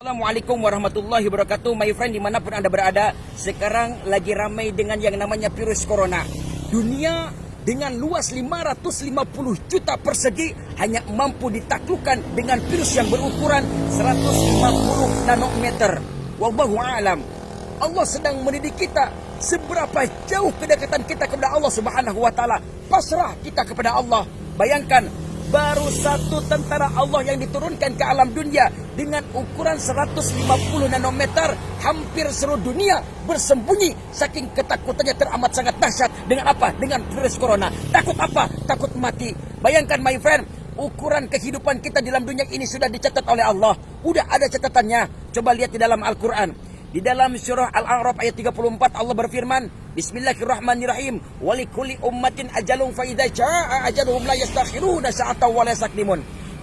Assalamualaikum warahmatullahi wabarakatuh. My friend, dimanapun Anda berada, sekarang lagi ramai dengan yang namanya virus corona. Dunia dengan luas 550 juta persegi hanya mampu ditaklukkan dengan virus yang berukuran 150 nanometer. Wallahu a'lam. Allah sedang mendidik kita seberapa jauh kedekatan kita kepada Allah Subhanahu wa taala. Pasrah kita kepada Allah. Bayangkan, baru satu tentara Allah yang diturunkan ke alam dunia dengan ukuran 150 nanometer, hampir seluruh dunia bersembunyi saking ketakutannya teramat sangat dahsyat. Dengan apa? Dengan virus corona. Takut apa? Takut mati. Bayangkan my friend, ukuran kehidupan kita di dalam dunia ini sudah dicatat oleh Allah. Udah ada catatannya. Coba lihat di dalam Al-Quran. Di dalam surah Al-A'raf ayat 34 Allah berfirman, Bismillahirrahmanirrahim. Walikulli ummatin ajalun fa idza jaa ajaluhum la yastakhiruna sa'atan wa la yastaqdimun.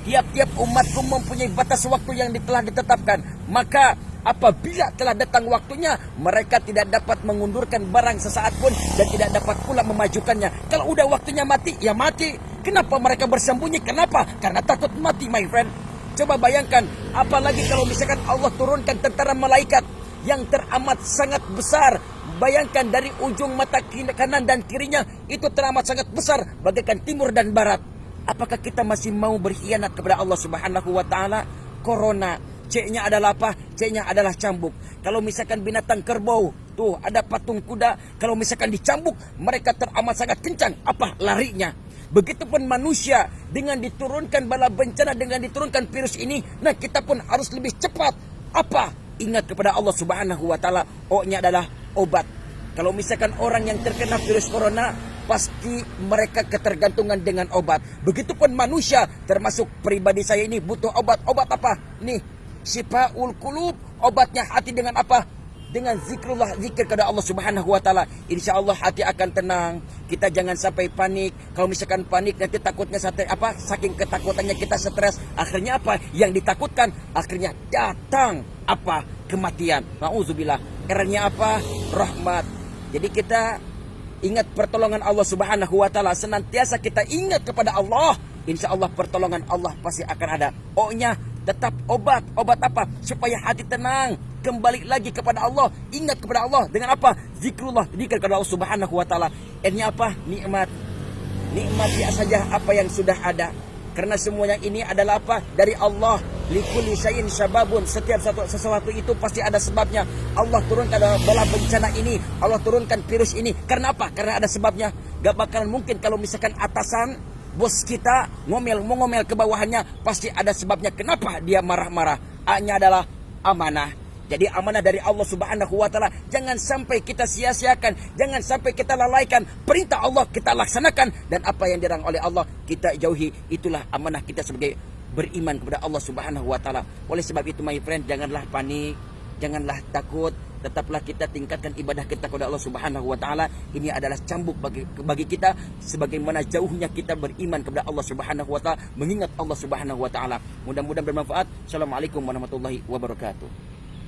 Tiap-tiap umatku mempunyai batas waktu yang telah ditetapkan, maka apabila telah datang waktunya, mereka tidak dapat mengundurkan barang sesaat pun dan tidak dapat pula memajukannya. Kalau udah waktunya mati, ya mati. Kenapa mereka bersembunyi? Kenapa? Karena takut mati, my friend. Coba bayangkan, apalagi kalau misalkan Allah turunkan tentara malaikat yang teramat sangat besar. Bayangkan dari ujung mata kanan dan kirinya itu teramat sangat besar, bagaikan timur dan barat. Apakah kita masih mau berkhianat kepada Allah Subhanahu wa taala? Corona, C-nya adalah apa? C-nya adalah cambuk. Kalau misalkan binatang kerbau, tuh ada patung kuda, kalau misalkan dicambuk, mereka teramat sangat kencang. Apa? Larinya. Begitupun manusia, dengan diturunkan bala bencana, dengan diturunkan virus ini, nah kita pun harus lebih cepat. Apa? Ingat kepada Allah Subhanahu wa taala. O-nya adalah obat. Kalau misalkan orang yang terkena virus corona, pasti mereka ketergantungan dengan obat. Begitupun manusia, termasuk pribadi saya ini butuh obat. Obat apa? Nih, Syifaul Qulub. Obatnya hati dengan apa? Dengan zikrullah, zikir kepada Allah Subhanahu wa taala. Insyaallah hati akan tenang. Kita jangan sampai panik. Kalau misalkan panik, nanti takutnya saking ketakutannya kita stres. Akhirnya apa? Yang ditakutkan akhirnya datang apa? Kematian. Nauzubillah. Eranya apa? Rahmat. Jadi kita ingat pertolongan Allah Subhanahu wa taala. Senantiasa kita ingat kepada Allah. Insyaallah pertolongan Allah pasti akan ada. O-nya tetap obat. Obat apa? Supaya hati tenang, kembali lagi kepada Allah, ingat kepada Allah dengan apa? Zikrullah, zikir kepada Allah Subhanahu wa taala. N-nya apa? Nikmat. Nikmati saja apa yang sudah ada. Karena semuanya ini adalah apa? Dari Allah. Likulli syai'in sababun. Setiap sesuatu itu pasti ada sebabnya. Allah turunkan bala bencana ini, Allah turunkan virus ini. Karena apa? Karena ada sebabnya. Gak bakalan mungkin kalau misalkan atasan bos kita ngomel ke bawahannya, pasti ada sebabnya kenapa dia marah-marah. A-nya adalah amanah. Jadi amanah dari Allah Subhanahu wa taala jangan sampai kita sia-siakan, jangan sampai kita lalaikan. Perintah Allah kita laksanakan dan apa yang dilarang oleh Allah kita jauhi. Itulah amanah kita sebagai beriman kepada Allah Subhanahu wa taala. Oleh sebab itu my friend, janganlah panik, janganlah takut. Tetaplah kita tingkatkan ibadah kita kepada Allah Subhanahu wa taala. Ini adalah cambuk bagi kita sebagaimana jauhnya kita beriman kepada Allah Subhanahu wa taala, mengingat Allah Subhanahu wa taala. Mudah-mudahan bermanfaat. Assalamualaikum warahmatullahi wabarakatuh.